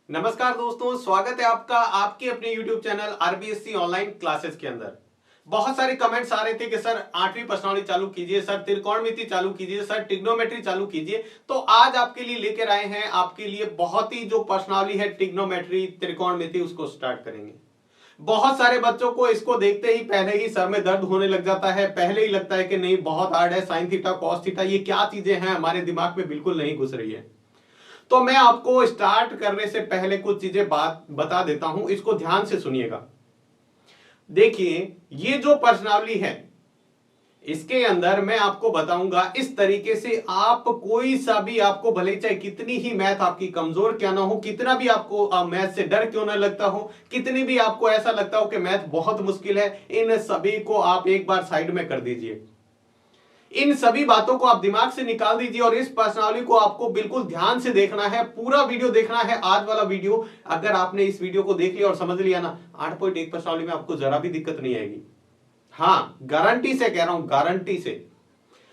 नमस्कार दोस्तों, स्वागत है आपका आपके अपने YouTube channel RBSC online classes के अंदर। बहुत सारे कमेंट्स आ रहे थे कि सर 8वीं प्रश्नावली चालू कीजिए, सर त्रिकोणमिति चालू कीजिए, सर ट्रिग्नोमेट्री चालू कीजिए। तो आज आपके लिए लेकर आए हैं, आपके लिए बहुत ही जो प्रश्नावली है ट्रिग्नोमेट्री त्रिकोणमिति उसको स्टार्ट करेंगे। बहुत सारे बच्चों को इसको देखते ही पहले ही सर में दर्द होने लग जाता है, पहले ही लगता है कि नहीं बहुत हार्ड है, साइन थीटा कॉस थीटा ये क्या चीजें हैं हमारे दिमाग में बिल्कुल नहीं घुस रही है। तो मैं आपको स्टार्ट करने से पहले कुछ चीजें बात बता देता हूं, इसको ध्यान से सुनिएगा। देखिए, ये जो प्रश्नावली है इसके अंदर मैं आपको बताऊंगा इस तरीके से आप कोई सा भी आपको भले चाहे कितनी ही मैथ आपकी कमजोर क्या ना हो, कितना भी आपको मैथ से डर क्यों ना लगता हो, कितनी भी आपको ऐसा लगता हो कि मैथ बहुत मुश्किल है, इन सभी को आप एक बार साइड में कर दीजिए। इन सभी बातों को आप दिमाग से निकाल दीजिए और इस प्रश्नावली को आपको बिल्कुल ध्यान से देखना है, पूरा वीडियो देखना है। आज वाला वीडियो अगर आपने इस वीडियो को देख लिया और समझ लिया ना, 8.1 प्रश्नावली में आपको जरा भी दिक्कत नहीं आएगी। हाँ, गारंटी से कह रहा हूं, गारंटी से।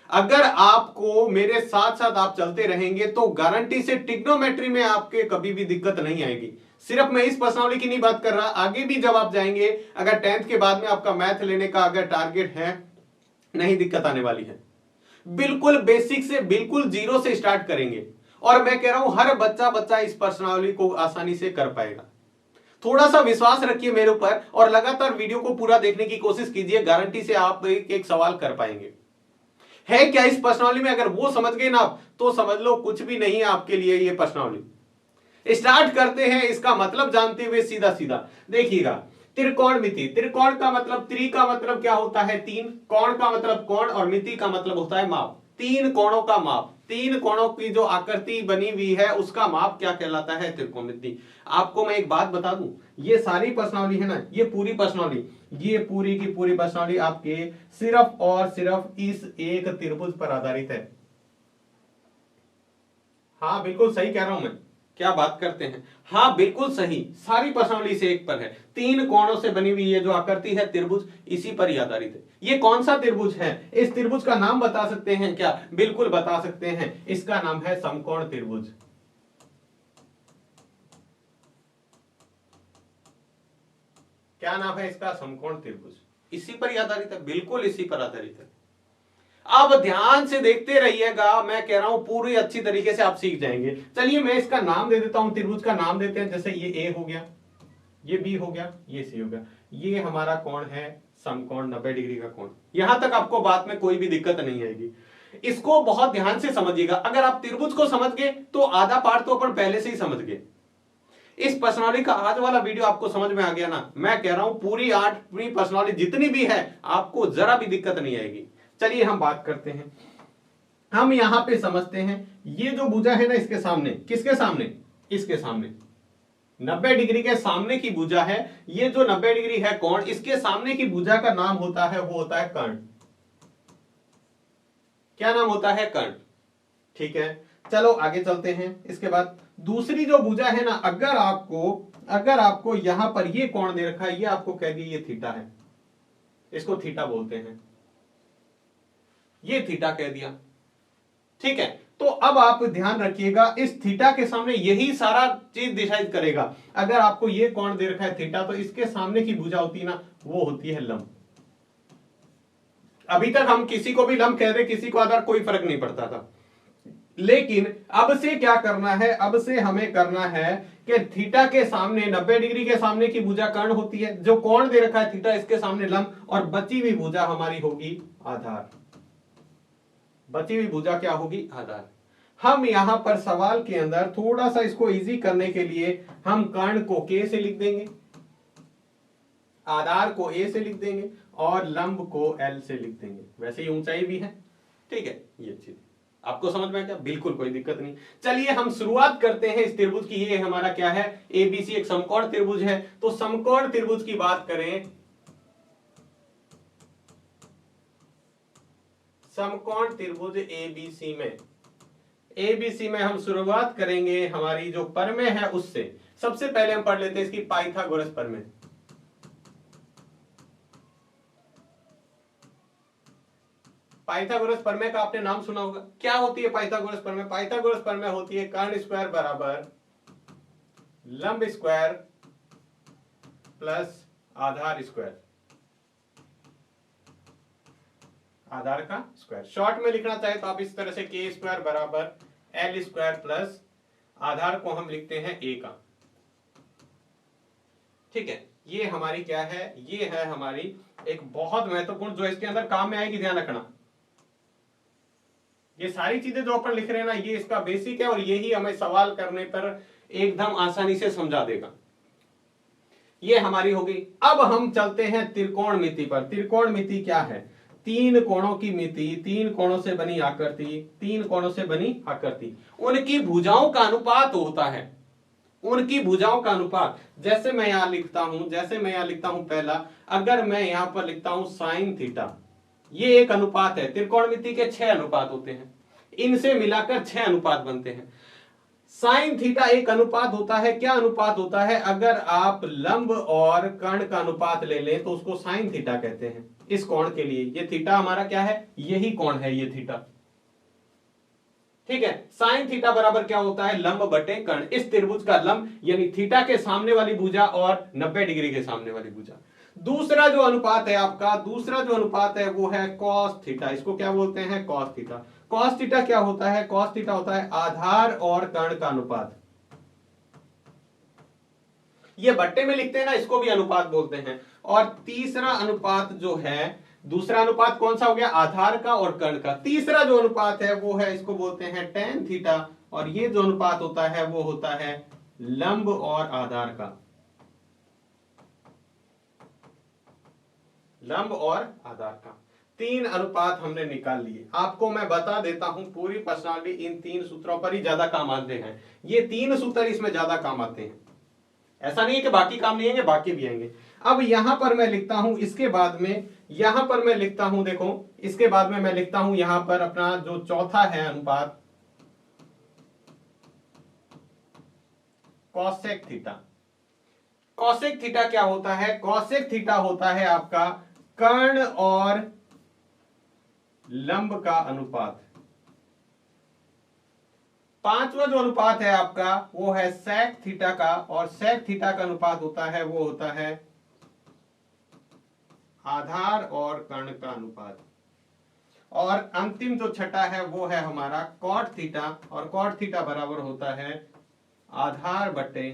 अगर आपको मेरे साथ साथ आप चलते रहेंगे तो गारंटी से ट्रिग्नोमेट्री में आपके कभी भी दिक्कत नहीं आएगी। सिर्फ मैं इस प्रश्नावली की नहीं बात कर रहा, आगे भी जब आप जाएंगे, अगर 10th के बाद में आपका मैथ लेने का अगर टारगेट है, नहीं दिक्कत आने वाली है। बिल्कुल बेसिक से, बिल्कुल जीरो से स्टार्ट करेंगे और मैं कह रहा हूं हर बच्चा इस प्रश्नावली को आसानी से कर पाएगा। थोड़ा सा विश्वास रखिए मेरे ऊपर और लगातार वीडियो को पूरा देखने की कोशिश कीजिए, गारंटी से आप एक सवाल कर पाएंगे। है क्या इस प्रश्नावली में, अगर वो समझ गए ना आप तो समझ लो कुछ भी नहीं है आपके लिए ये प्रश्नावली। स्टार्ट करते हैं इसका मतलब जानते हुए सीधा सीधा। देखिएगा, त्रिकोणमिति, त्रिकोण का मतलब, त्रि का मतलब क्या होता है तीन, कोण का मतलब कोण और मिति का मतलब होता है माप। तीन कोणों का माप, तीन कोणों की जो आकृति बनी हुई है उसका माप क्या कहलाता है, त्रिकोणमिति। आपको मैं एक बात बता दूं, ये सारी प्रश्नावली है ना, ये पूरी प्रश्नावली, ये पूरी की पूरी प्रश्नावली आपके सिर्फ और सिर्फ इस एक त्रिभुज पर आधारित है। हाँ बिल्कुल सही कह रहा हूं मैं, क्या बात करते हैं, हाँ बिल्कुल सही, सारी प्रश्नावली से एक पर है। तीन कोणों से बनी हुई ये जो आकृति है त्रिभुज, इसी पर ही आधारित है। ये कौन सा त्रिभुज है, इस त्रिभुज का नाम बता सकते हैं क्या, बिल्कुल बता सकते हैं, इसका नाम है समकोण त्रिभुज। क्या नाम है इसका, समकोण त्रिभुज। इसी पर ही आधारित है, बिल्कुल इसी पर आधारित है। अब ध्यान से देखते रहिएगा, मैं कह रहा हूं पूरी अच्छी तरीके से आप सीख जाएंगे। चलिए मैं इसका नाम दे देता हूं, त्रिभुज का नाम देते हैं। जैसे ये ए हो गया, ये बी हो गया, ये सी हो गया, ये हमारा कोण है समकोण 90 डिग्री का कोण। यहां तक आपको बात में कोई भी दिक्कत नहीं आएगी। इसको बहुत ध्यान से समझिएगा, अगर आप त्रिभुज को समझ गए तो आधा पार्ट तो अपन पहले से ही समझ गए। इस प्रश्नावली का आज वाला वीडियो आपको समझ में आ गया ना, मैं कह रहा हूं पूरी 8वीं प्रश्नावली जितनी भी है आपको जरा भी दिक्कत नहीं आएगी। चलिए हम बात करते हैं, हम यहां पे समझते हैं, ये जो भुजा है ना इसके सामने, किसके सामने, इसके सामने 90 डिग्री के सामने की भुजा है। ये जो 90 डिग्री है कोण, इसके सामने की भुजा का नाम होता है, वो होता है कर्ण। क्या नाम होता है, कर्ण। ठीक है, चलो आगे चलते हैं। इसके बाद दूसरी जो भुजा है ना, अगर आपको यहां पर ये कोण दे रखा है, ये आपको कह दिया ये थीटा है, इसको थीटा बोलते हैं, ये थीटा कह दिया। ठीक है, तो अब आप ध्यान रखिएगा, इस थीटा के सामने यही सारा चीज डिसाइड करेगा। अगर आपको ये कोण दे रखा है थीटा, तो इसके सामने की भुजा होती है ना, वो होती है लंब। अभी तक हम किसी को भी लंब कह रहे, किसी को आधार, कोई फर्क नहीं पड़ता था। लेकिन अब से क्या करना है, अब से हमें करना है कि थीटा के सामने 90 डिग्री के सामने की भुजा कर्ण होती है, जो कोण दे रखा है थीटा, इसके सामने लंब, और बची हुई भुजा हमारी होगी आधार। बची हुई भुजा क्या होगी, आधार। हम यहां पर सवाल के अंदर थोड़ा सा इसको इजी करने के लिए हम कर्ण को के से लिख देंगे, आधार को ए से लिख देंगे और लंब को एल से लिख देंगे। वैसे ही ऊंचाई भी है। ठीक है, ये चीज आपको समझ में क्या, बिल्कुल कोई दिक्कत नहीं। चलिए हम शुरुआत करते हैं इस त्रिभुज की। ये हमारा क्या है, एबीसी एक समकोण त्रिभुज है। तो समकोण त्रिभुज की बात करें, समकोण त्रिभुज एबीसी में हम शुरुआत करेंगे हमारी जो परमेय है उससे। सबसे पहले हम पढ़ लेते हैं इसकी पाइथागोरस परमेय। पाइथागोरस प्रमेय का आपने नाम सुना होगा। क्या होती है पाइथागोरस प्रमेय, पाइथागोरस प्रमेय होती है कर्ण स्क्वायर बराबर लंब स्क्वायर प्लस आधार स्क्वायर, आधार का स्क्वायर। शॉर्ट में लिखना चाहे तो आप इस तरह से के स्क्वायर बराबर एल स्क्वायर प्लस आधार को हम लिखते हैं ए का। ठीक है, ये हमारी क्या है, ये है हमारी एक बहुत महत्वपूर्ण जो इसके अंदर काम में आएगी, ध्यान रखना। ये सारी चीजें जो अपन लिख रहे हैं ना, ये इसका बेसिक है और यही हमें सवाल करने पर एकदम आसानी से समझा देगा। ये हमारी होगी। अब हम चलते हैं त्रिकोणमिति पर। त्रिकोणमिति क्या है? तीन कोणों की मिति, तीन कोणों से बनी आकृति, तीन कोणों से बनी आकृति, उनकी भुजाओं का अनुपात होता है, उनकी भुजाओं का अनुपात। जैसे मैं यहां लिखता हूं पहला, अगर मैं यहां पर लिखता हूं साइन थीटा, ये एक अनुपात है। त्रिकोणमिति के 6 अनुपात होते हैं, इनसे मिलाकर 6 अनुपात बनते हैं। साइन थीटा एक अनुपात होता है। क्या अनुपात होता है? अगर आप लंब और कर्ण का अनुपात ले लें तो उसको साइन थीटा कहते हैं। इस कोण के लिए ये थीटा हमारा क्या है? यही कोण है, ये थीटा। ठीक है, साइन थीटा बराबर क्या होता है? लंब बटे कर्ण। इस त्रिभुज का लंब यानी थीटा के सामने वाली भुजा और 90 डिग्री के सामने वाली भुजा। दूसरा जो अनुपात है आपका, दूसरा जो अनुपात है वो है कॉस थीटा। इसको क्या बोलते हैं? Cos theta. कॉस थीटा क्या होता है? कॉस थीटा होता है आधार और कर्ण का अनुपात। ये बट्टे में लिखते हैं ना, इसको भी अनुपात बोलते हैं। और तीसरा अनुपात जो है, दूसरा अनुपात कौन सा हो गया? आधार का और कर्ण का। तीसरा जो अनुपात है वो है, इसको बोलते हैं tan थीटा। और ये जो अनुपात होता है वो होता है लंब और आधार का, लंब और आधार का। 3 अनुपात हमने निकाल लिए। आपको मैं बता देता हूं, पूरी पर्सनालिटी इन 3 सूत्रों पर ही ज्यादा काम आते हैं। ये 3 सूत्र इसमें ज्यादा काम आते हैं। ऐसा नहीं है कि बाकी काम नहीं आएंगे, बाकी भी आएंगे। अब यहां पर मैं लिखता हूं, इसके बाद में यहां पर मैं लिखता हूं, देखो इसके बाद में मैं लिखता हूं यहां पर अपना जो चौथा है अनुपात, कॉसेक थीटा। कॉसेक थीटा क्या होता है? कॉसेक थीटा होता है आपका कर्ण और लंब का अनुपात। पांचवा जो अनुपात है आपका वो है सेक थीटा का, और सेक थीटा का अनुपात होता है वो होता है आधार और कर्ण का अनुपात। और अंतिम जो छठा है वो है हमारा कॉट थीटा, और कॉट थीटा बराबर होता है आधार बटे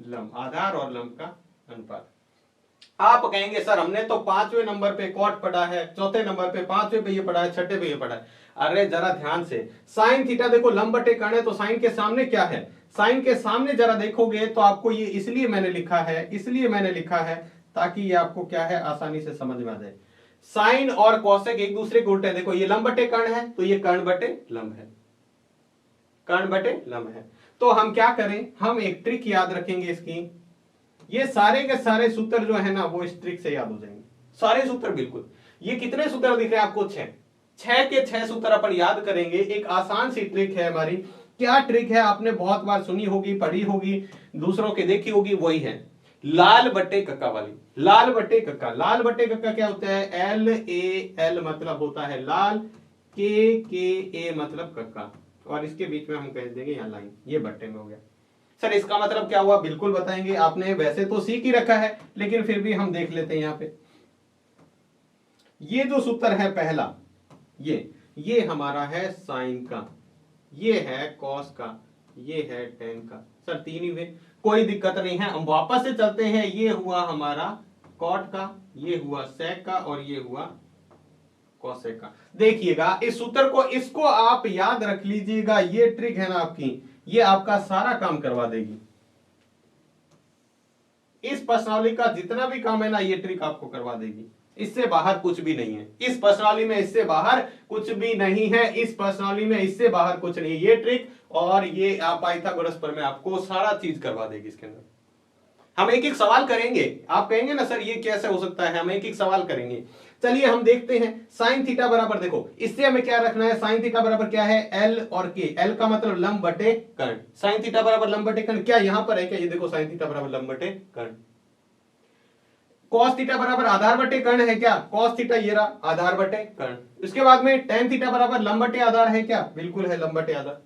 लंब, आधार और लंब का अनुपात। आप कहेंगे सर हमने तो 5वें नंबर पे कॉट पढ़ा है, चौथे नंबर पे 5वें पे ये पढ़ा है, छठे पे ये पढ़ा है। अरे जरा ध्यान से, साइन थीटा देखो लंब बटे कर्ण है, तो साइन के सामने क्या है? साइन के सामने जरा देखोगे तो आपको ये इसलिए मैंने लिखा है ताकि ये आपको क्या है, आसानी से समझ में आ जाए। साइन और कॉसेक एक दूसरे के उल्टे। देखो ये लंब बटे कर्ण है तो ये कर्ण बटे लंब है, कर्ण बटे लंब है। तो हम क्या करें, हम एक ट्रिक याद रखेंगे इसकी। ये सारे के सारे सूत्र जो है ना वो इस ट्रिक से याद हो जाएंगे, सारे सूत्र बिल्कुल। ये कितने सूत्र दिख रहे हैं आपको? 6 के 6 सूत्र अपन याद करेंगे। एक आसान सी ट्रिक है हमारी। क्या ट्रिक है? आपने बहुत बार सुनी होगी, पढ़ी होगी, दूसरों के देखी होगी, वही है लाल बटे कक्का वाली। लाल बटे कक्का, लाल बटे कक्का क्या होता है? LAL मतलब होता है लाल, KA मतलब कक्का, और इसके बीच में हम कह देंगे यहाँ लाइन, ये बट्टे में हो गया। सर इसका मतलब क्या हुआ? बिल्कुल बताएंगे। आपने वैसे तो सीख ही रखा है, लेकिन फिर भी हम देख लेते हैं यहाँ पे। ये जो सूत्र है पहला, ये हमारा है साइन का, ये है कॉस का, ये है टेन का। सर 3 ही हुए, कोई दिक्कत नहीं है। हम वापस से चलते हैं। ये हुआ हमारा कॉट का, ये हुआ सेक का, और ये हुआ कॉसेक का। देखिएगा इस सूत्र को, इसको आप याद रख लीजिएगा। ये ट्रिक है ना आपकी, ये आपका सारा काम करवा देगी। इस प्रश्नावली का जितना भी काम है ना, ये ट्रिक आपको करवा देगी। इससे बाहर कुछ भी नहीं है इस प्रश्नावली में, इससे बाहर कुछ भी नहीं है इस प्रश्नावली में, इससे बाहर कुछ नहीं। ये ट्रिक और ये पाइथागोरस पर में आपको सारा चीज करवा देगी। इसके अंदर हम एक एक सवाल करेंगे। आप कहेंगे ना सर ये कैसे हो सकता है, हम एक एक सवाल करेंगे। चलिए हम देखते हैं। साइन थीटा बराबर, देखो इससे हमें क्या रखना है? साइन थीटा बराबर क्या है? L और K। L का मतलब लंब बटे कर्ण। साइन थीटा बराबर लंब बटे कर्ण, क्या यहां पर है क्या? ये देखो साइन थीटा बराबर लंब बटे कर्ण। कॉस थीटा बराबर आधार बटे कर्ण है क्या? कॉस थीटा ये रहा आधार बटे कर्ण। इसके बाद में टेन थीटा बराबर लंब बटे आधार है क्या? बिल्कुल है, लंब बटे आधार।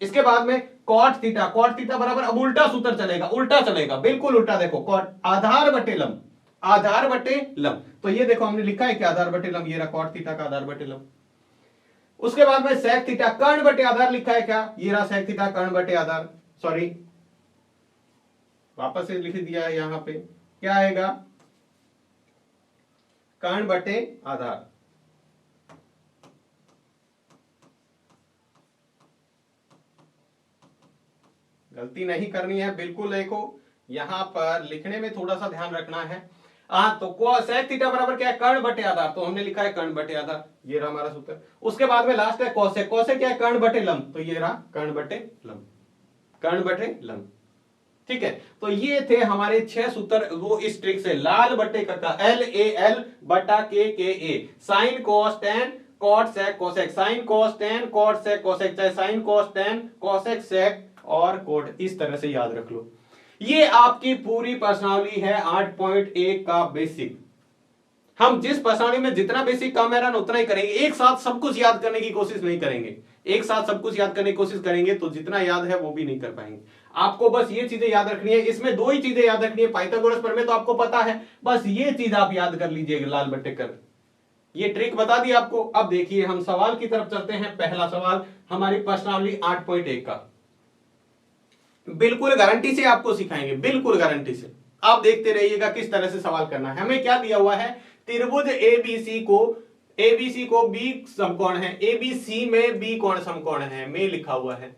इसके बाद में कॉट थीटा बराबर, अब उल्टा सूत्र चलेगा, उल्टा चलेगा, बिल्कुल उल्टा। देखो कॉट आधार बटे लंब, आधार बटे लंब, तो ये देखो हमने लिखा है कि आधार बटे लंब, ये रहा कॉट थीटा का आधार बटे लंब। उसके बाद में सेक थीटा कर्ण बटे आधार लिखा है क्या, ये रहा सेक थीटा कर्ण बटे आधार, सॉरी वापस से लिख दिया है यहां पे, क्या आएगा कर्ण बटे आधार। गलती नहीं करनी है बिल्कुल, देखो यहां पर लिखने में थोड़ा सा ध्यान रखना है। तो सेक थीटा बराबर क्या है, कर्ण बटे आधार, तो हमने लिखा है कर्ण बटे आधार, ये रहा हमारा सूत्र। उसके बाद में लास्ट है कोसेक, कोसेक क्या है, कर्ण बटे लंब, तो ये रहा कर्ण बटे लंब, कर्ण बटे लंब। ठीक है, तो ये थे हमारे 6 सूत्र, वो इस ट्रिक से लाल बटे का एल ए एल बटा के A, sine cos tan cot sec cosec, sine cos tan cot sec cosec, चाहे sine cos tan cosec sec और कोट, इस तरह से याद रख लो। ये आपकी पूरी प्रश्नावली है 8.1 का बेसिक। हम जिस प्रश्नावली में जितना बेसिक काम है ना उतना ही करेंगे, एक साथ सब कुछ याद करने की कोशिश नहीं करेंगे, एक साथ सब कुछ याद करने की कोशिश करेंगे तो जितना याद है वो भी नहीं कर पाएंगे। आपको बस ये चीजें याद रखनी है, इसमें 2 ही चीजें याद रखनी है, पाइथागोरस प्रमेय तो आपको पता है, बस ये चीज आप याद कर लीजिएगा लाल बट्टे कर, ये ट्रिक बता दी आपको। अब देखिए हम सवाल की तरफ चलते हैं। पहला सवाल हमारी प्रश्नावली 8.1 का, बिल्कुल गारंटी से आपको सिखाएंगे, बिल्कुल गारंटी से, आप देखते रहिएगा किस तरह से सवाल करना है। हमें क्या दिया हुआ है, त्रिभुज एबीसी को बी समकोण है, एबीसी में बी कोण समकोण है, में लिखा हुआ है,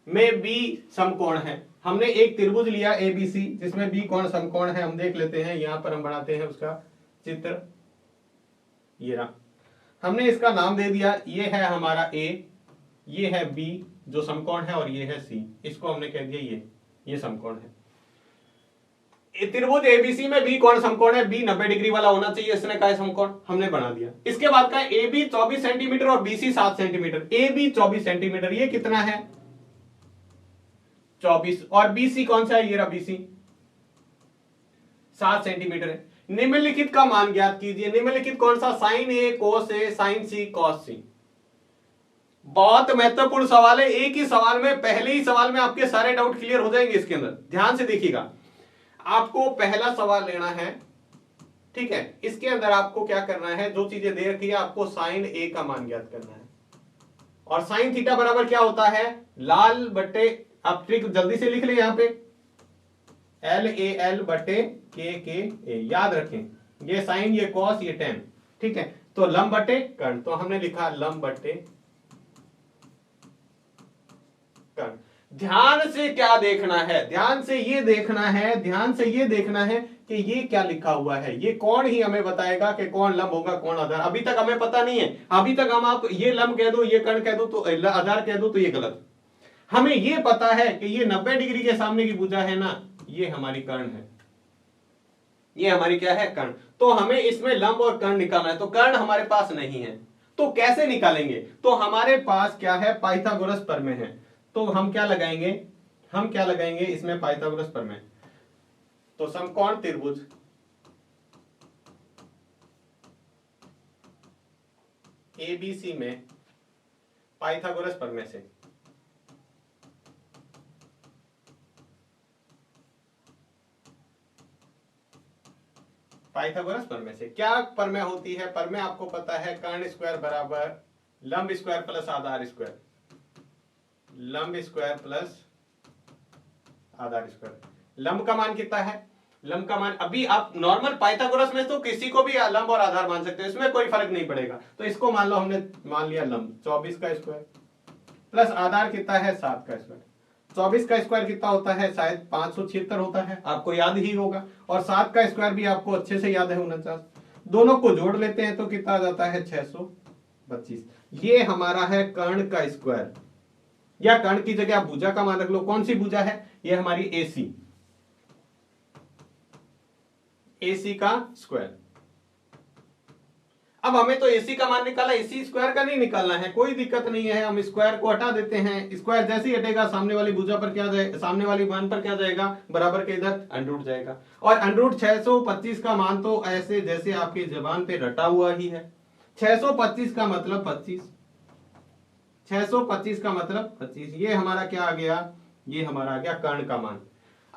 में बी समकोण है। हमने एक त्रिभुज लिया एबीसी जिसमें बी कोण समकोण है, हम देख लेते हैं, यहां पर हम बनाते हैं उसका चित्र, ये रहा, हमने इसका नाम दे दिया, ये है हमारा ए, ये है बी जो समकोण है, और ये है सी, इसको हमने कह दिया ये समकोण है। त्रिभुज एबीसी में बी कोण समकोण है, बी 90 डिग्री वाला होना चाहिए, इसने कहा समकोण, हमने बना दिया। इसके बाद का ए बी 24 सेंटीमीटर और BC 7 centimetre, A B 24 centimetre, ये कितना है 24, और बीसी कौन सा है, ये रहा बीसी 7 सेंटीमीटर है। निम्नलिखित का मान ज्ञात कीजिए, निम्नलिखित कौन सा, साइन ए कोस ए साइन सी कॉस सी। बहुत महत्वपूर्ण सवाल है, एक ही सवाल में, पहले ही सवाल में आपके सारे डाउट क्लियर हो जाएंगे। इसके अंदर ध्यान से देखिएगा, आपको पहला सवाल लेना है, ठीक है, इसके अंदर आपको क्या करना है, जो चीजें दे रखी है, आपको साइन ए का मान ज्ञात करना है, और साइन थीटा बराबर क्या होता है, लाल बटे, आप ट्रिक जल्दी से लिख ले यहां पे, एल ए एल बटे के ए, याद रखें, ये साइन, ये कॉस, ये टेन, ठीक है। तो लंब बटे कर्ण, तो हमने लिखा लंब बटे कर्ण। ध्यान से क्या देखना है, ध्यान से ये देखना है, ध्यान से ये देखना है कि ये क्या लिखा हुआ है, ये कौन ही हमें बताएगा कि कौन लंब होगा कौन आधार, अभी तक हमें पता नहीं है। अभी तक हम आप ये लंब कह दो, ये कर्ण कह दो, तो आधार कह दो, तो ये गलत। हमें ये पता है कि ये 90 डिग्री के सामने की भुजा है ना, ये हमारी कर्ण है, ये हमारी क्या है, कर्ण। तो हमें इसमें लंब और कर्ण निकालना है, तो कर्ण हमारे पास नहीं है, तो कैसे निकालेंगे, तो हमारे पास क्या है, पाइथागोरस प्रमेय है। तो हम क्या लगाएंगे, हम क्या लगाएंगे इसमें, पाइथागोरस प्रमेय। तो समकोण त्रिभुज एबीसी में पाइथागोरस प्रमेय से, पाइथागोरस प्रमेय से क्या प्रमेय होती है, प्रमेय आपको पता है, कर्ण स्क्वायर बराबर लंब स्क्वायर प्लस आधार स्क्वायर, लंब स्क्वायर प्लस आधार स्क्वायर। लंब का मान कितना है, लंब का मान, अभी आप नॉर्मल पाइथागोरस में तो किसी को भी लंब और आधार मान सकते हो, इसमें कोई फर्क नहीं पड़ेगा। तो इसको मान लो, हमने मान लिया लंब 24 का स्क्वायर प्लस आधार कितना है 7 का स्क्वायर। 24 का स्क्वायर कितना होता है, शायद 576 होता है, आपको याद ही होगा, और 7 का स्क्वायर भी आपको अच्छे से याद है 49। दोनों को जोड़ लेते हैं तो कितना आ जाता है 625। ये हमारा है कर्ण का स्क्वायर, या कर्ण की जगह आप भुजा का मान रख लो। कौन सी भुजा है, ये हमारी एसी, एसी का स्क्वायर। अब हमें तो एसी का मान निकाला, एसी स्क्वायर का नहीं निकालना है, कोई दिक्कत नहीं है, हम स्क्वायर को हटा देते हैं। स्क्वायर जैसे ही हटेगा सामने वाली भुजा पर क्या जाएगा, सामने वाली मान पर क्या जाएगा, बराबर के इधर अंडरूट जाएगा। और अंडरूट 625 का मान तो ऐसे जैसे आपकी जबान पे रटा हुआ ही है। 625 का मतलब 25, 625 का मतलब 25, ये हमारा क्या आ गया, ये हमारा आ गया कर्ण का मान।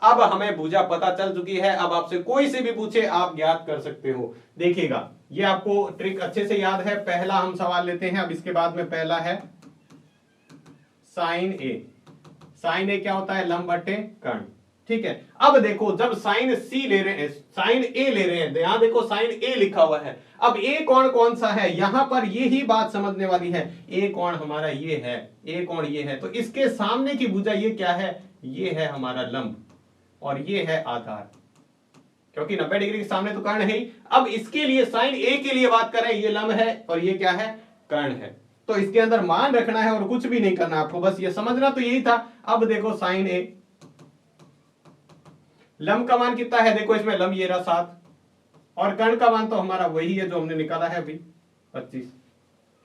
अब हमें भुजा पता चल चुकी है, अब आपसे कोई से भी पूछे आप ज्ञात कर सकते हो। देखिएगा ये आपको ट्रिक अच्छे से याद है। पहला हम सवाल लेते हैं, अब इसके बाद में पहला है साइन ए। साइन ए क्या होता है, लंब बटे कर्ण, ठीक है। अब देखो जब साइन सी ले रहे हैं, साइन ए ले रहे हैं, यहां देखो साइन ए लिखा हुआ है। अब ए कोण कौन सा है, यहां पर ये ही बात समझने वाली है। ए कोण हमारा ये है, ए कोण ये है, तो इसके सामने की भुजा ये क्या है, ये है हमारा लंब और ये है आधार, क्योंकि 90 डिग्री के सामने तो कर्ण है ही। अब इसके लिए साइन ए के लिए बात करें, ये लंब है और ये क्या है, कर्ण है। तो इसके अंदर मान रखना है और कुछ भी नहीं करना आपको, बस ये समझना तो यही था। अब देखो साइन ए, लंब का मान कितना है, देखो इसमें लंब ये रहा 7 और कर्ण का मान तो हमारा वही है जो हमने निकाला है अभी 25,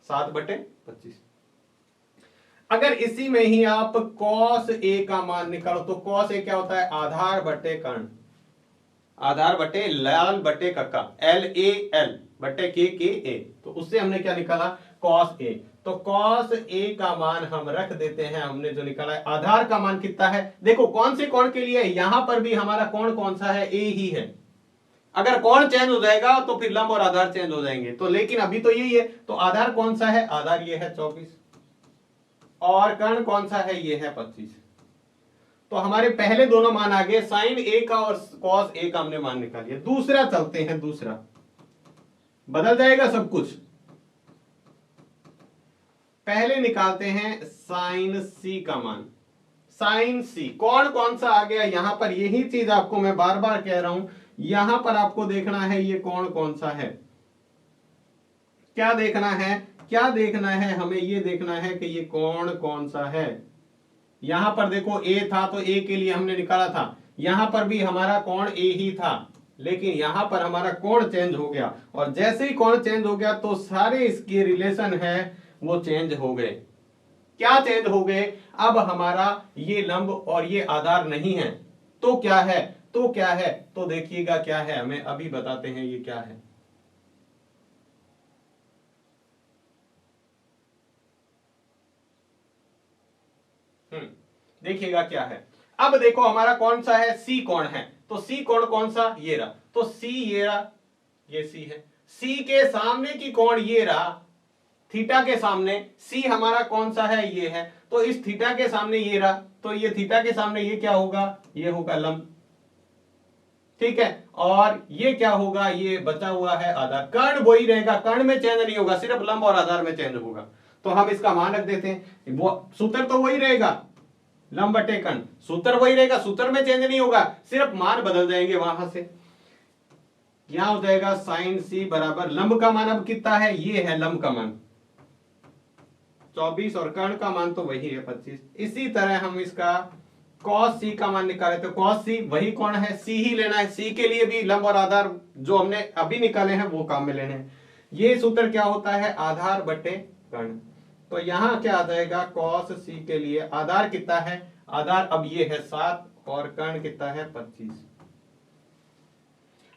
7/25। अगर इसी में ही आप cos a का मान निकालो तो cos a क्या होता है, आधार बटे कर्ण, आधार बटे लाल बटे कक्का, LAL बटे KA, तो उससे हमने क्या निकाला, cos a। तो cos a का मान हम रख देते हैं, हमने जो निकाला है। आधार का मान कितना है, देखो कौन से कोण के लिए, यहां पर भी हमारा कोण कौन सा है, a ही है। अगर कोण चेंज हो जाएगा तो फिर लंब और आधार चेंज हो जाएंगे, तो लेकिन अभी तो यही है। तो आधार कौन सा है, आधार ये है 24 और कर्ण कौन सा है, ये है 25। तो हमारे पहले दोनों मान आ गए, साइन ए का और कॉस ए का हमने मान निकाल लिया। दूसरा चलते हैं, दूसरा बदल जाएगा सब कुछ। पहले निकालते हैं साइन सी का मान। साइन सी कोण कौन सा आ गया, यहां पर यही चीज आपको मैं बार बार कह रहा हूं, यहां पर आपको देखना है ये कोण कौन सा है। क्या देखना है, क्या देखना है, हमें ये देखना है कि ये कोण कौन सा है। यहां पर देखो ए था तो ए के लिए हमने निकाला था, यहां पर भी हमारा कोण ए ही था, लेकिन यहां पर हमारा कोण चेंज हो गया और जैसे ही कोण चेंज हो गया तो सारे इसके रिलेशन है वो चेंज हो गए। क्या चेंज हो गए, अब हमारा ये लंब और ये आधार नहीं है, तो क्या है, तो क्या है, तो देखिएगा क्या है, हमें अभी बताते हैं ये क्या है। देखिएगा क्या है। अब देखो हमारा कौन सा है, सी कोण है, तो सी कोण कौन सा, ये रहा, तो सी ये रहा, ये सी है। सी के सामने की कोण ये रहा, थीटा के सामने सी हमारा कौन सा है, ये है, तो इस थीटा के सामने ये रहा, तो ये थीटा के सामने ये क्या होगा, ये होगा लंब, ठीक है। और ये क्या होगा, ये बचा हुआ है आधार। कर्ण वही रहेगा, कर्ण में चेंज नहीं होगा, सिर्फ लंब और आधार में चेंज होगा। तो हम इसका मान रख देते हैं, वो सूत्र तो वही रहेगा, लंब बटे कर्ण, सूत्र वही रहेगा, सूत्र में चेंज नहीं होगा, सिर्फ मान बदल जाएंगे वहां से। यहां हो जाएगा साइन सी बराबर, लंब का मान अब कितना है, ये है लंब का मान 24 और कर्ण का मान तो वही है 25। इसी तरह हम इसका cos c का मान निकाले, तो cos c वही कौन है, c ही लेना है। c के लिए भी लंब और आधार जो हमने अभी निकाले हैं वो काम में लेने हैं। ये सूत्र क्या होता है, आधार बटे कर्ण। तो यहां क्या आ जाएगा, cos c के लिए आधार कितना है, आधार अब ये है 7 और कर्ण कितना है 25।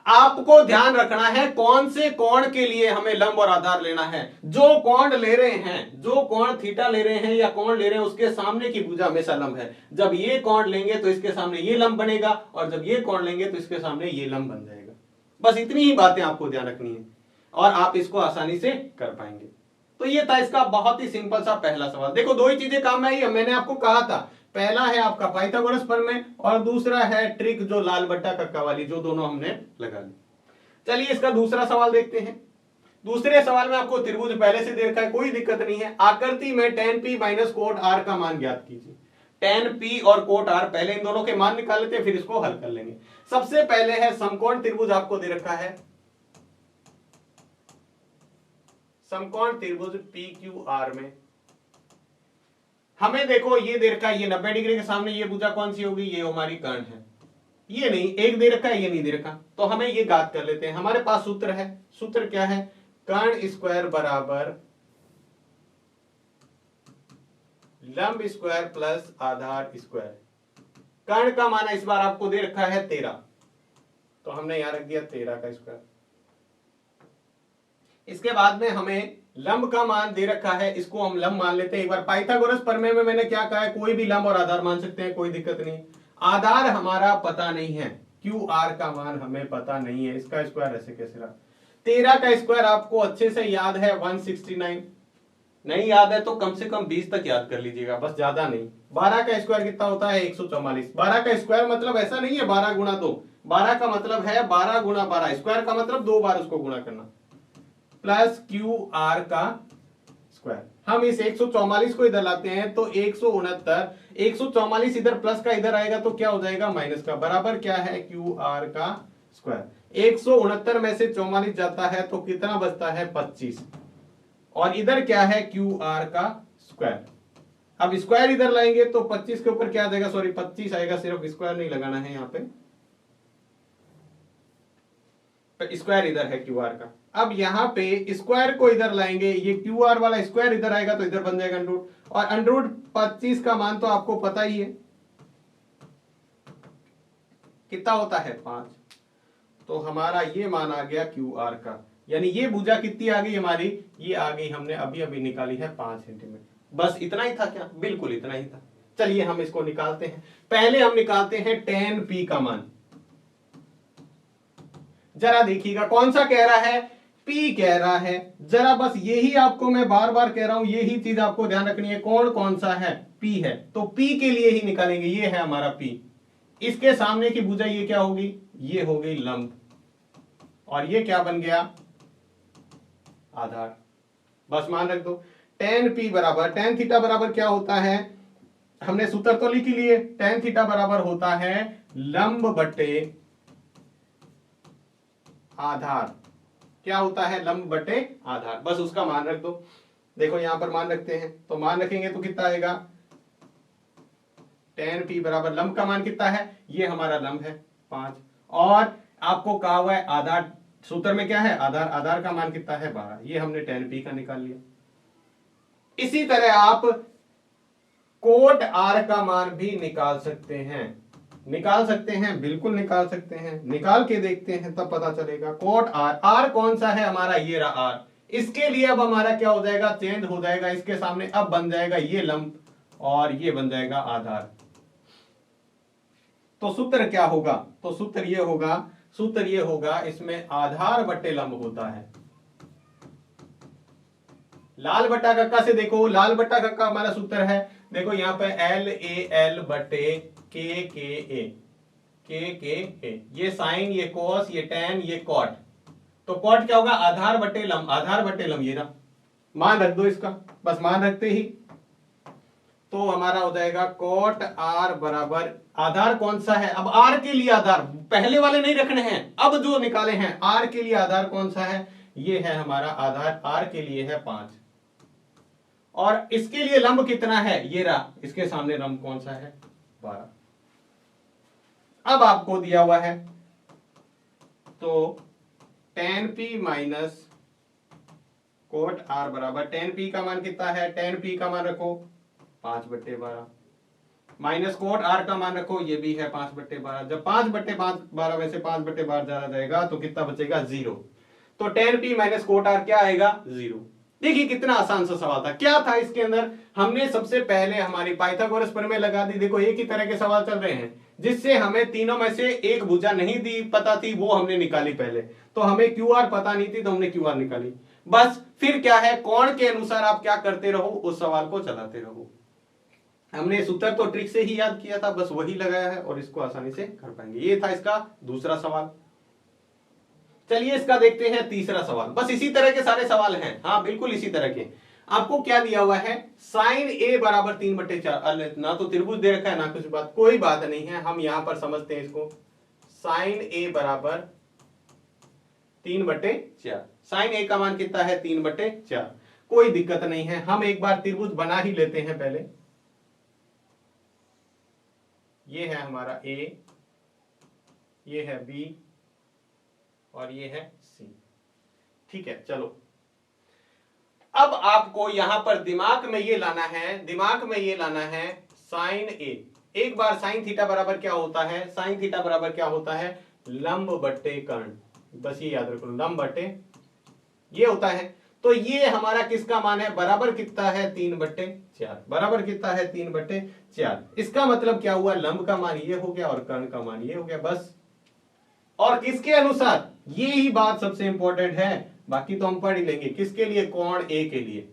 आपको ध्यान रखना है कौन से कोण के लिए हमें लंब और आधार लेना है। जो कोण ले रहे हैं, जो कोण थीटा ले रहे हैं या कोण ले रहे हैं, उसके सामने की भुजा हमेशा लंब है। जब ये कोण लेंगे तो इसके सामने ये लंब बनेगा और जब ये कोण लेंगे तो इसके सामने ये लंब बन जाएगा। बस इतनी ही बातें आपको ध्यान रखनी है और आप इसको आसानी से कर पाएंगे। तो ये था इसका बहुत ही सिंपल सा पहला सवाल। देखो दो ही चीजें काम में आई है, मैंने आपको कहा था, पहला है आपका पाइथागोरस प्रमेय और दूसरा है ट्रिक जो लाल बट्टा कक्का वाली, जो दोनों हमने लगा ली। चलिए इसका दूसरा सवाल देखते हैं। दूसरे सवाल में आपको त्रिभुज पहले से दे रखा है, कोई दिक्कत नहीं है। आकृति में tan p minus cot r का मान ज्ञात कीजिए। tan p और कोट r, पहले इन दोनों के मान निकाल लेते हैं फिर इसको हल कर लेंगे। सबसे पहले है समकोण त्रिभुज, आपको दे रखा है समकोण त्रिभुज PQR में हमें देखो ये दे रखा है, ये 90 डिग्री के सामने ये भुजा कौन सी होगी, ये हमारी कर्ण है। ये नहीं, एक दे रखा है, ये नहीं दे रखा, तो हमें ये ज्ञात कर लेते हैं। हमारे पास सूत्र है, सूत्र क्या है, कर्ण स्क्वायर बराबर लंब स्क्वायर प्लस आधार स्क्वायर। कर्ण का मान इस बार आपको दे रखा है 13, तो हमने यहां रख दिया 13 का स्क्वायर। इसके बाद में हमें लंब का मान दे रखा है, इसको हम लंब मान लेते हैं। एक बार पाइथागोरस प्रमेय में मैंने क्या कहा है, कोई भी लंब और आधार मान सकते हैं, कोई दिक्कत नहीं। आधार हमारा पता नहीं है, क्यू आर का मान हमें पता नहीं है, इसका स्क्वायर ऐसे कैसे रहा। 13 का स्क्वायर आपको अच्छे से याद है 169, नहीं याद है तो कम से कम 20 तक याद कर लीजिएगा, बस ज्यादा नहीं। 12 का स्क्वायर कितना होता है 144। 12 का स्क्वायर मतलब ऐसा नहीं है 12 गुणा 2, 12 का मतलब है 12 गुणा 12, स्क्वायर का मतलब 2 बार उसको गुणा करना, प्लस क्यू आर का स्क्वायर। हम इस 144 को इधर लाते हैं तो 169, 144 इधर प्लस का इधर आएगा तो क्या हो जाएगा माइनस का, बराबर क्या है क्यू आर का स्क्वायर। 169 में से 44 जाता है तो कितना बचता है 25, और इधर क्या है क्यू आर का स्क्वायर। अब स्क्वायर इधर लाएंगे तो 25 के ऊपर क्या आ जाएगा, सॉरी 25 आएगा, सिर्फ स्क्वायर नहीं लगाना है यहाँ पे, स्क्वायर इधर है क्यू आर का। अब यहाँ पे स्क्वायर को इधर लाएंगे, ये क्यू आर वाला स्क्वायर इधर आएगा तो इधर बन जाएगा अंडरूट, और अंडरूट 25 का मान तो आपको पता ही है कितना होता है 5, तो हमारा ये मान आ गया क्यू आर का, यानी ये भुजा कितनी आ गई हमारी, ये आ गई, हमने अभी अभी निकाली है 5 सेंटीमीटर। बस इतना ही था क्या, बिल्कुल इतना ही था। चलिए हम इसको निकालते हैं। पहले हम निकालते हैं tan p का मान। जरा देखिएगा कौन सा कह रहा है, P कह रहा है। जरा बस यही आपको मैं बार बार कह रहा हूं, यही चीज आपको ध्यान रखनी है, कौन सा है P है, तो P के लिए ही निकालेंगे, ये है हमारा P। इसके सामने की भुजा ये क्या होगी, ये हो गई लंब, और ये क्या बन गया आधार। बस मान रख दो tan p बराबर, tan थीटा बराबर क्या होता है, हमने सूत्र तो लिख ही लिए, tan थीटा बराबर होता है लंब बटे आधार। क्या होता है, लंब बटे आधार, बस उसका मान रख दो। देखो यहां पर मान रखते हैं, तो मान रखेंगे तो कितना आएगा, tan p बराबर लंब का मान कितना है, ये हमारा लंब है 5, और आपको कहा हुआ है आधार, सूत्र में क्या है आधार, आधार का मान कितना है 12, ये हमने tan p का निकाल लिया। इसी तरह आप कोट r का मान भी निकाल सकते हैं, निकाल सकते हैं, बिल्कुल निकाल सकते हैं, निकाल के देखते हैं तब पता चलेगा। कोट r, r कौन सा है हमारा, ये रहा r, इसके लिए अब हमारा क्या हो जाएगा, चेंज हो जाएगा, इसके सामने अब बन जाएगा ये लंब और ये बन जाएगा आधार। तो सूत्र क्या होगा, तो सूत्र ये होगा इसमें आधार बटे लंब होता है। लाल बट्टा कक्का से देखो, लाल बट्टा कक्का हमारा सूत्र है, देखो यहाँ पे एल ए एल बटे के ए, ये साइन, ये कोस, ये टैन, ये कॉट, तो कॉट क्या होगा आधार बटे लंब, आधार बटे लंब, ये ना मान रख दो इसका, बस मान रखते ही तो हमारा हो जाएगा कोट आर बराबर, आधार कौन सा है, अब आर के लिए आधार पहले वाले नहीं रखने हैं, अब जो निकाले हैं आर के लिए आधार कौन सा है, ये है हमारा आधार, आर के लिए है 5, और इसके लिए लंब कितना है, ये रहा, इसके सामने लंब कौन सा है 12। अब आपको दिया हुआ है तो tan p minus cot r बराबर, tan p का मान कितना है, tan p का मान रखो 5/12, माइनस कोट r का मान रखो, ये भी है 5/12। जब 5/12 में से 5/12 ज्यादा जाएगा तो कितना बचेगा 0, तो tan p minus cot r क्या आएगा 0। देखिए कितना आसान सा सवाल था, क्या था इसके अंदर, हमने सबसे पहले हमारी पाइथागोरस प्रमेय लगा दी। देखो एक ही तरह के सवाल चल रहे हैं, जिससे हमें तीनों में से एक भुजा नहीं दी पता थी, वो हमने निकाली पहले, तो हमें क्यू आर पता नहीं थी तो हमने क्यू आर निकाली। बस फिर क्या है, कोण के अनुसार आप क्या करते रहो, उस सवाल को चलाते रहो। हमने सूत्र तो ट्रिक से ही याद किया था, बस वही लगाया है और इसको आसानी से कर पाएंगे। ये था इसका दूसरा सवाल। चलिए इसका देखते हैं तीसरा सवाल। बस इसी तरह के सारे सवाल हैं, हाँ बिल्कुल इसी तरह के। आपको क्या दिया हुआ है, साइन ए बराबर 3/4, ना तो त्रिभुज दे रखा है ना कुछ बात, कोई बात नहीं है, हम यहां पर समझते हैं इसको। साइन ए बराबर 3/4, साइन ए का मान कितना है 3/4, कोई दिक्कत नहीं है, हम एक बार त्रिभुज बना ही लेते हैं पहले। ये है हमारा ए, ये है बी और ये है सी, ठीक है। चलो अब आपको यहां पर दिमाग में ये लाना है, साइन ए, एक बार साइन थीटा बराबर क्या होता है, साइन थीटा बराबर क्या होता है, लंब बट्टे कर्ण, बस ये याद रखो, लंब बट्टे ये होता है। तो ये हमारा किसका मान है, बराबर कितना है 3/4, बराबर कितना है 3/4। इसका मतलब क्या हुआ, लंब का मान ये हो गया और कर्ण का मान ये हो गया, बस। और किसके अनुसार, ये ही बात सबसे इंपॉर्टेंट है, बाकी तो हम पढ़ ही लेंगे। किसके लिए, कोण ए के लिए।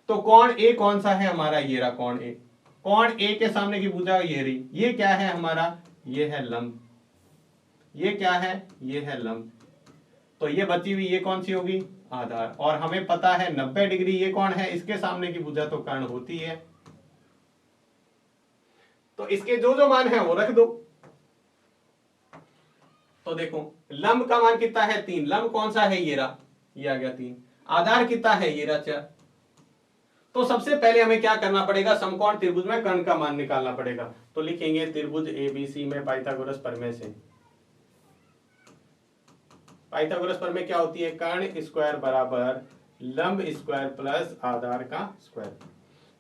तो कोण ए कौन सा है हमारा, ये रहा कोण ए। कोण ए के सामने की भुजा ये रही, ये क्या है हमारा, ये है लंब। ये क्या है, ये है लंब। तो ये बची हुई ये कौन सी होगी, आधार। और हमें पता है 90 डिग्री ये कौन है, इसके सामने की भुजा तो कर्ण होती है। तो इसके जो जो मान है वो रख दो। तो देखो लंब का मान कितना है 3, लंब कौन सा है, ये रहा, ये आ गया 3। आधार कितना है, ये रहा 4। तो सबसे पहले हमें क्या करना पड़ेगा, समकोण त्रिभुज में कर्ण का मान निकालना पड़ेगा। तो लिखेंगे त्रिभुज एबीसी में पाइथागोरस प्रमेय से। पाइथागोरस प्रमेय क्या होती है, कर्ण स्क्वायर बराबर लंब स्क्वायर प्लस आधार का स्क्वायर।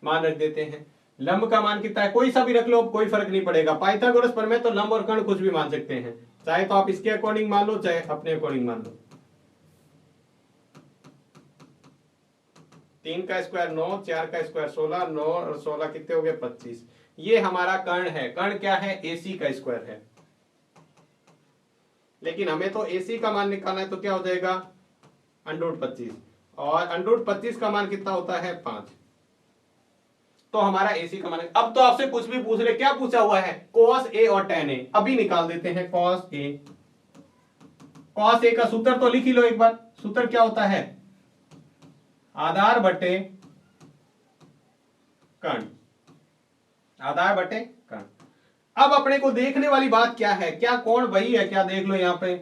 मान रख देते हैं, लंब का मान कितना है, कोई सा भी रख लो, कोई फर्क नहीं पड़ेगा। पाइथागोरस प्रमेय तो लंब और कर्ण कुछ भी मान सकते हैं, चाहे तो आप इसके अकॉर्डिंग मान लो, चाहे अपने अकॉर्डिंग मान लो। 3 का स्क्वायर 9, 4 का स्क्वायर 16, 9 और 16 कितने हो गए 25। ये हमारा कर्ण है। कर्ण क्या है, एसी का स्क्वायर है। लेकिन हमें तो एसी का मान निकालना है, तो क्या हो जाएगा √25, और √25 का मान कितना होता है 5। तो हमारा एसी का मान है। अब तो आपसे कुछ भी पूछ ले, क्या पूछा हुआ है, cos A और tan A। अभी निकाल देते हैं cos A। cos A का सूत्र तो लिख ही लो एक बार। सूत्र क्या होता है, आधार बटे कर्ण, आधार बटे कर्ण। अब अपने को देखने वाली बात क्या है, क्या कोण वही है क्या, देख लो यहां पे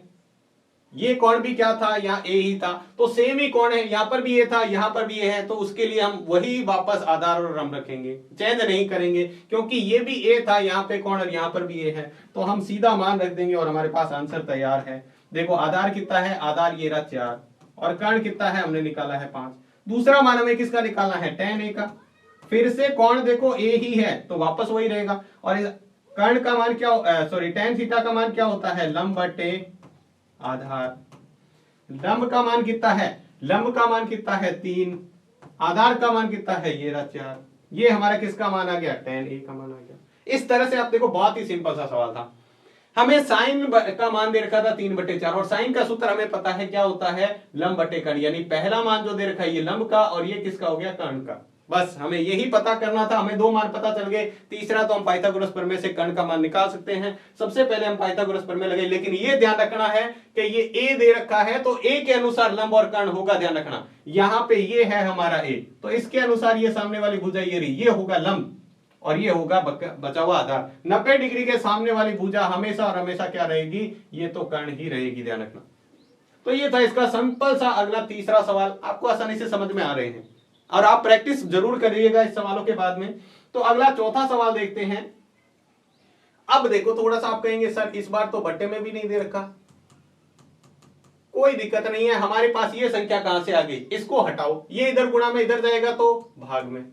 ये कोण भी क्या था, यहाँ ए ही था, तो सेम ही कोण है, यहां पर भी ये था, यहां पर भी ये है। तो उसके लिए हम वही वापस आधार और लंब रखेंगे, चेंज नहीं करेंगे, क्योंकि ये भी ए था यहाँ पे कोण और यहाँ पर भी ये है। तो हम सीधा मान रख देंगे और हमारे पास आंसर तैयार है। देखो आधार कितना है, आधार ये रहा 4, और कर्ण कितना है, हमने निकाला है 5। दूसरा मान हमें किसका निकालना है, tan A का। फिर से कोण देखो ए ही है, तो वापस वही रहेगा। और कर्ण का मान क्या, सॉरी tan थीटा का मान क्या होता है, लंब बटे आधार। लंब का मान कितना है, लंब का मान कितना है 3, आधार का मान कितना है, ये रहा 4। ये हमारा किसका मान आ गया, tan A का मान आ गया। इस तरह से आप देखो, बहुत ही सिंपल सा सवाल था। हमें साइन का मान दे रखा था 3/4, और साइन का सूत्र हमें पता है क्या होता है, लंब बटे कर्ण। यानी पहला मान जो दे रखा है ये लंब का, और ये किसका हो गया, कर्ण का। बस हमें यही पता करना था, हमें 2 मान पता चल गए। तीसरा तो हम पाइथागोरस प्रमेय से कर्ण का मान निकाल सकते हैं। सबसे पहले हम पाइथागोरस प्रमेय लगे, लेकिन ये ध्यान रखना है कि ये ए दे रखा है, तो ए के अनुसार लंब और कर्ण होगा, ध्यान रखना। यहां पे ये है हमारा ए, तो इसके अनुसार ये सामने वाली भुजा ये रही, ये होगा लंब और ये होगा बचा हुआ आधार। 90 डिग्री के सामने वाली भुजा हमेशा और हमेशा क्या रहेगी, ये तो कर्ण ही रहेगी, ध्यान रखना। तो ये था इसका सिंपल सा अगला तीसरा सवाल। आपको आसानी से समझ में आ रहे हैं, और आप प्रैक्टिस जरूर करिएगा इस सवालों के बाद में। तो अगला चौथा सवाल देखते हैं। अब देखो थोड़ा सा आप कहेंगे सर इस बार तो बट्टे में भी नहीं दे रखा। कोई दिक्कत नहीं है, हमारे पास ये संख्या कहां से आ गई, इसको हटाओ। ये इधर गुणा में इधर जाएगा तो भाग में,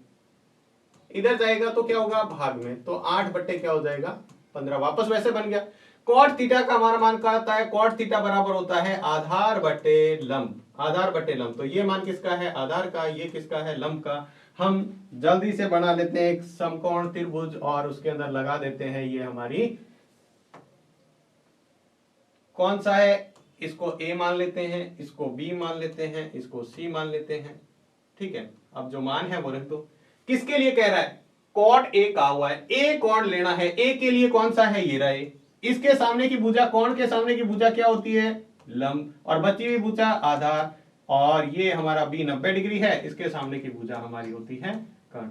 इधर जाएगा तो क्या होगा, भाग में। तो 8 बट्टे क्या हो जाएगा 15, वापस वैसे बन गया। कॉट थीटा का हमारा मान क्या होता है, कॉट थीटा बराबर होता है आधार बटे लंब, आधार बटे लंब। तो ये मान किसका है, आधार का, ये किसका है, लंब का। हम जल्दी से बना लेते हैं एक समकोण त्रिभुज, और उसके अंदर लगा देते हैं ये हमारी कौन सा है, इसको ए मान लेते हैं, इसको बी मान लेते हैं, इसको सी मान लेते हैं। ठीक है, अब जो मान है वो रख दो। किसके लिए कह रहा है, कॉट ए कहा हुआ है, ए कोण लेना है। ए के लिए कौन सा है, ये रहा ए। इसके सामने की भुजा, कोण के सामने की भुजा क्या होती है, लंब, और बची हुई भुजा आधार। और ये हमारा बी 90 डिग्री है, इसके सामने की भुजा हमारी होती है कर्ण।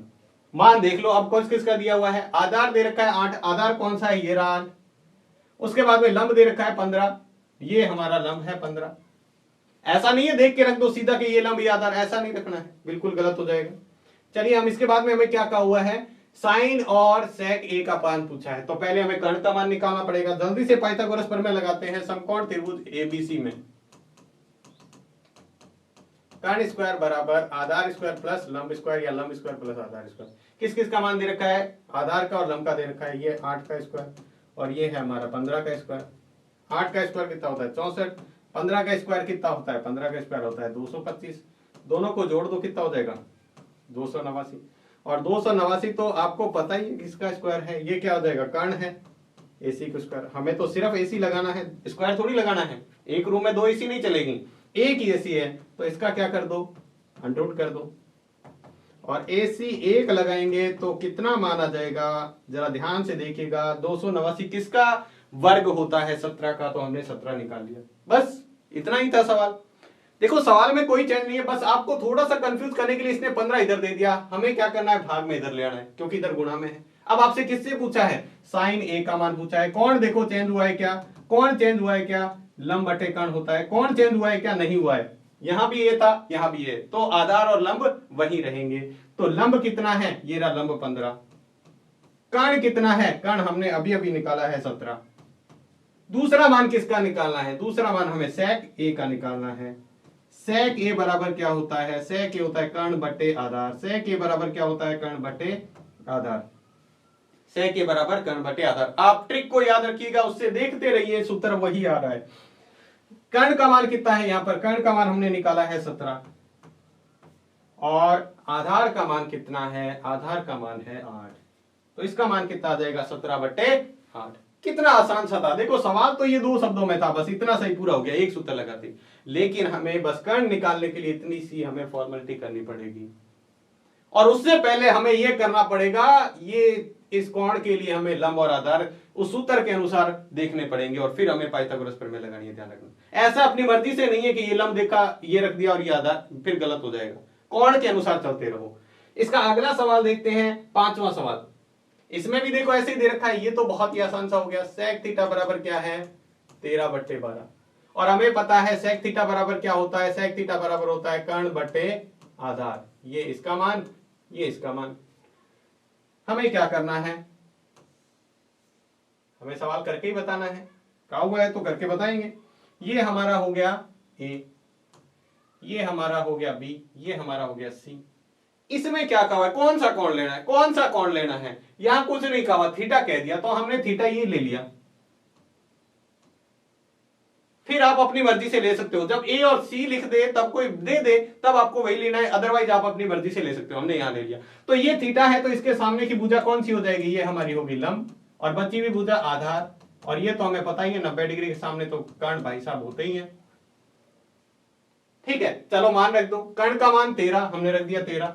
मान देख लो अब कौन किसका दिया हुआ है, आधार दे रखा है 8, आधार कौन सा है, ये रहा 8। उसके बाद में लंब दे रखा है 15, ये हमारा लंब है 15। ऐसा नहीं है देख के रख दो सीधा कि ये लंब ये आधार, ऐसा नहीं रखना है, बिल्कुल गलत हो जाएगा। चलिए हम इसके बाद में हमें क्या कहा हुआ है, साइन और सेक ए का मान पूछा है। तो पहले हमें कर्ण का मान निकालना पड़ेगा। जल्दी से पाइथागोरस प्रमेय लगाते हैं। समकोण त्रिभुज एबीसी में कर्ण स्क्वायर बराबर आधार स्क्वायर प्लस लंब स्क्वायर, या लंब स्क्वायर प्लस आधार स्क्वायर। किस किस का मान दे रखा है, आधार का और लंब का दे रखा है। ये 8 का स्क्वायर और ये है हमारा 15 का स्क्वायर। 8 का स्क्वायर कितना होता है 64, 15 का स्क्वायर कितना होता है, 15 का स्क्वायर होता है 225। दोनों को जोड़ दो, कितना हो जाएगा 289। और 289 तो आपको पता ही है किसका स्क्वायर है, ये क्या हो जाएगा कर्ण है, एसी का स्क्वायर। हमें तो सिर्फ एसी लगाना है, स्क्वायर थोड़ी लगाना है। एक रूम में 2 एसी नहीं चलेगी, एक ही एसी है, तो इसका क्या कर दो, अंडर कर दो। और एसी एक लगाएंगे तो कितना मान आ जाएगा, जरा ध्यान से देखिएगा। 289 किसका वर्ग होता है, 17 का, तो हमने 17 निकाल लिया। बस इतना ही था सवाल। देखो सवाल में कोई चेंज नहीं है, बस आपको थोड़ा सा कंफ्यूज करने के लिए इसने 15 इधर दे दिया। हमें क्या करना है, भाग में इधर ले आना है, क्योंकि इधर गुणा में है। अब आपसे किससे पूछा है, साइन ए का मान पूछा है। कौन देखो चेंज हुआ है क्या, कौन चेंज हुआ है क्या, लंब बटे कर्ण होता है। कौन चेंज हुआ है क्या, नहीं हुआ है। यहां भी ये था, यहां भी ये, तो आधार और लंब वही रहेंगे। तो लंब कितना है, ये रहा लंब 15। कर्ण कितना है, कर्ण हमने अभी अभी निकाला है 17। दूसरा मान किसका निकालना है, दूसरा मान हमें सेक ए का निकालना है। सेक ए बराबर क्या होता है, सेक ए होता है कर्ण बटे आधार। सेक ए बराबर क्या होता है, कर्ण बटे आधार। सेक ए बराबर कर्ण बटे आधार। आप ट्रिक को याद रखिएगा, उससे देखते रहिए, सूत्र वही आ रहा है। कर्ण का मान कितना है, यहां पर कर्ण का मान हमने निकाला है 17, और आधार का मान कितना है, आधार का मान है 8। तो इसका मान कितना आ जाएगा, 17 बटे 8। कितना आसान सा था। देखो सवाल तो ये 2 शब्दों में था, बस इतना सही पूरा हो गया, एक सूत्र लगाते। लेकिन हमें बस कर्ण निकालने के लिए इतनी सी हमें फॉर्मेलिटी करनी पड़ेगी। और उससे पहले हमें यह करना पड़ेगा, ये इस कोण के लिए हमें लंब और आधार उस सूत्र के अनुसार देखने पड़ेंगे, और फिर हमें पाइथागोरस प्रमेय लगानी है। ध्यान रखना, ऐसा अपनी मर्जी से नहीं है कि ये लंब देखा, ये रख दिया और ये आधार, फिर गलत हो जाएगा। कोण के अनुसार चलते रहो। इसका अगला सवाल देखते हैं, 5वां सवाल। इसमें भी देखो ऐसे ही दे रखा है, ये तो बहुत ही आसान सा हो गया। सेक थीटा बराबर क्या है, 13 बटे 12। और हमें पता है सेक थीटा बराबर क्या होता है, सेक थीटा बराबर होता है कर्ण बटे आधार। ये इसका मान, ये इसका मान। हमें क्या करना है, हमें सवाल करके ही बताना है। कहा हुआ है तो करके बताएंगे। ये हमारा हो गया ए, ये हमारा हो गया बी, ये हमारा हो गया सी। इसमें क्या कहा है, कौन सा कोण लेना है, कौन सा कोण लेना है। यहां कुछ नहीं कहा, थीटा कह दिया, तो हमने थीटा ये ले लिया। फिर आप अपनी मर्जी से ले सकते हो, जब ए और सी लिख दे तब कोई दे दे तब आपको वही लेना है, अदरवाइज आप अपनी मर्जी से ले सकते हो। हमने यहां ले लिया, तो ये थीटा है, तो इसके सामने की भुजा कौन सी हो जाएगी, ये हमारी होगी लंब, और बची हुई भुजा आधार। और ये तो हमें पता ही है 90 डिग्री के सामने तो कर्ण भाई साहब होते ही है। ठीक है, चलो मान रख दो। कर्ण का मान 13 हमने रख दिया 13।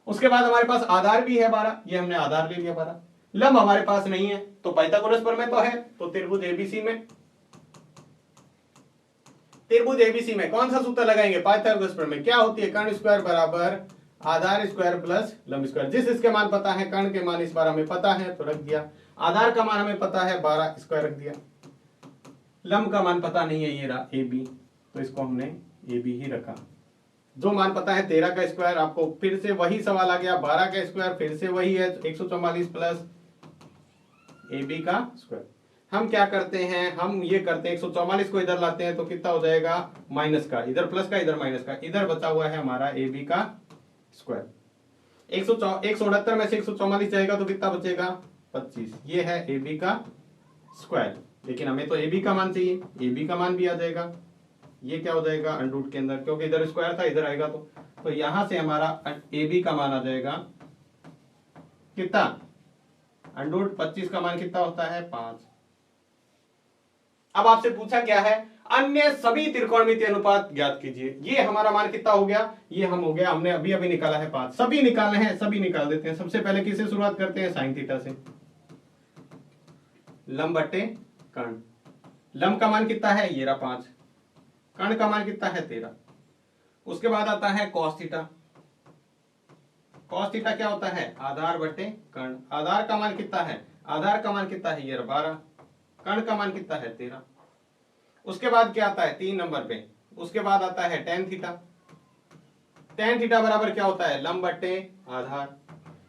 उसके बाद हमारे पास आधार भी है 12, ये हमने आधार ले लिया 12। लंब हमारे पास नहीं है, तो पाइथागोरस प्रमेय तो है, तो त्रिभुज एबीसी में, त्रिभुज एबीसी में कौन सा सूत्र लगाएंगे, पाइथागोरस प्रमेय। क्या होती है, कर्ण स्क्वायर बराबर आधार स्क्वायर प्लस लंब स्क्वायर। जिस इसके मान पता है, कर्ण के मान इस बार हमें पता है तो रख दिया, आधार का मान हमें पता है 12 स्क्वायर रख दिया, लंब का मान पता नहीं है, ये रहा ए बी, तो इसको हमने ए बी ही रखा। जो मान पता है 13 का स्क्वायर, आपको फिर से वही सवाल आ गया, 12 का स्क्वायर फिर से वही है 144 प्लस ए बी का स्क्वायर। हम क्या करते हैं, हम ये करते हैं 144 को इधर लाते हैं तो कितना हो जाएगा माइनस का, इधर प्लस का इधर माइनस का, इधर बचा हुआ है हमारा ए बी का स्क्वायर। 169 में से 144 जाएगा तो कितना बचेगा 25, ये है ए बी का स्क्वायर। लेकिन हमें तो ए बी का मान चाहिए, ए बी का मान भी आ जाएगा, ये क्या हो जाएगा अंडर के अंदर, क्योंकि इधर स्क्वायर था इधर आएगा तो यहां से हमारा ए बी का मान आ जाएगा कितना, अंडर 25 का मान कितना होता है 5। अब आपसे पूछा क्या है, अन्य सभी त्रिकोणमितीय अनुपात ज्ञात कीजिए। ये हमारा मान कितना हो गया, ये हम हो गया, हमने अभी अभी निकाला है 5। सभी निकालने हैं, सभी निकाल देते हैं। सबसे पहले किससे शुरुआत करते हैं, साइन थीटा से। लंब बटे कर्ण, लंब का मान कितना है, ये रहा 5, कर्ण का मान कितना है 13। उसके बाद आता है कॉस थीटा। कॉस थीटा क्या होता है, आधार बटे कर्ण। आधार का मान कितना है, आधार का मान कितना है, ये 12, कर्ण का मान कितना है 13। उसके बाद क्या आता है 3 नंबर पे, उसके बाद आता है टेन थीटा। टेन थीटा बराबर क्या होता है, लंब बटे आधार।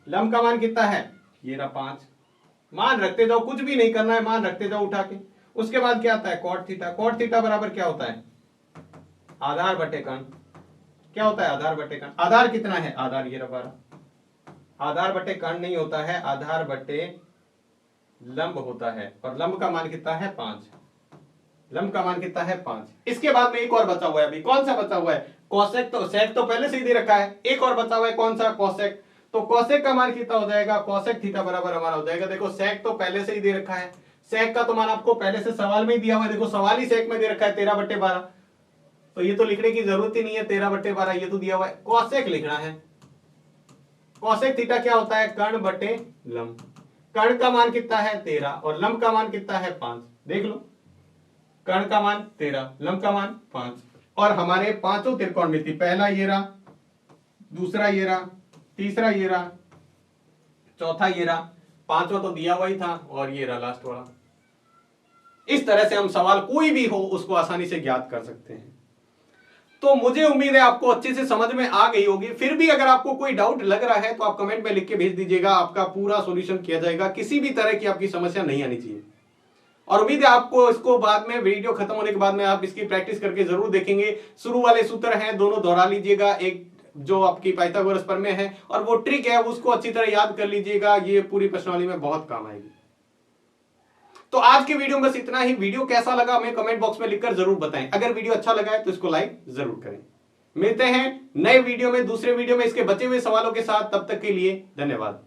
लंब का मान कितना है, ये रहा 5। मान रखते जाओ, कुछ भी नहीं करना है, मान रखते जाओ उठा के। उसके बाद क्या आता है कॉट थीटा। कॉट थीटा बराबर क्या होता है, आधार बटे कर्ण। क्या होता है, आधार बटे कर्ण। आधार कितना है, आधार ये रहा 12। आधार बटे कर्ण नहीं होता है, आधार बटे लंब होता है, और लंब का मान कितना है 5। लंब का मान कितना है 5। इसके बाद में एक और बचा हुआ है, अभी कौन सा बचा हुआ है, कोसेक। तो सेक तो पहले से ही दे रखा है, एक और बचा हुआ है कौन सा, कोसेक। तो कोसेक का मान कितना हो जाएगा, कोसेक थीटा बराबर हमारा हो जाएगा, देखो सेक तो पहले से ही दे रखा है, सेक का तो मान आपको पहले से सवाल में ही दिया हुआ है, देखो सवाल ही सेक में दे रखा है 13/12, तो ये तो लिखने की जरूरत ही नहीं है, 13/12 ये तो दिया हुआ है। कोसेक लिखना है, कोसेक थीटा क्या होता है, कर्ण बटे लंब। कर्ण का मान कितना है 13 और लंब का मान कितना है 5, देख लो, कर्ण का मान 13, लंब का मान 5, और हमारे पांचों त्रिकोणमिति, पहला ये रहा, दूसरा ये रहा, तीसरा ये रहा, चौथा ये रहा, पांचवा तो दिया हुआ ही था, और ये रहा लास्ट वाला। इस तरह से हम सवाल कोई भी हो उसको आसानी से ज्ञात कर सकते हैं। तो मुझे उम्मीद है आपको अच्छे से समझ में आ गई होगी। फिर भी अगर आपको कोई डाउट लग रहा है तो आप कमेंट में लिख के भेज दीजिएगा, आपका पूरा सॉल्यूशन किया जाएगा, किसी भी तरह की आपकी समस्या नहीं आनी चाहिए। और उम्मीद है आपको इसको बाद में, वीडियो खत्म होने के बाद में आप इसकी प्रैक्टिस करके जरूर देखेंगे। शुरू वाले सूत्र हैं दोनों दोहरा लीजिएगा, एक जो आपकी पाइथागोरस प्रमेय है और वो ट्रिक है उसको अच्छी तरह याद कर लीजिएगा, ये पूरी प्रश्नावली में बहुत काम आएगी। तो आज के वीडियो में बस इतना ही। वीडियो कैसा लगा हमें कमेंट बॉक्स में लिखकर जरूर बताएं। अगर वीडियो अच्छा लगा है तो इसको लाइक जरूर करें। मिलते हैं नए वीडियो में, दूसरे वीडियो में इसके बचे हुए सवालों के साथ। तब तक के लिए धन्यवाद।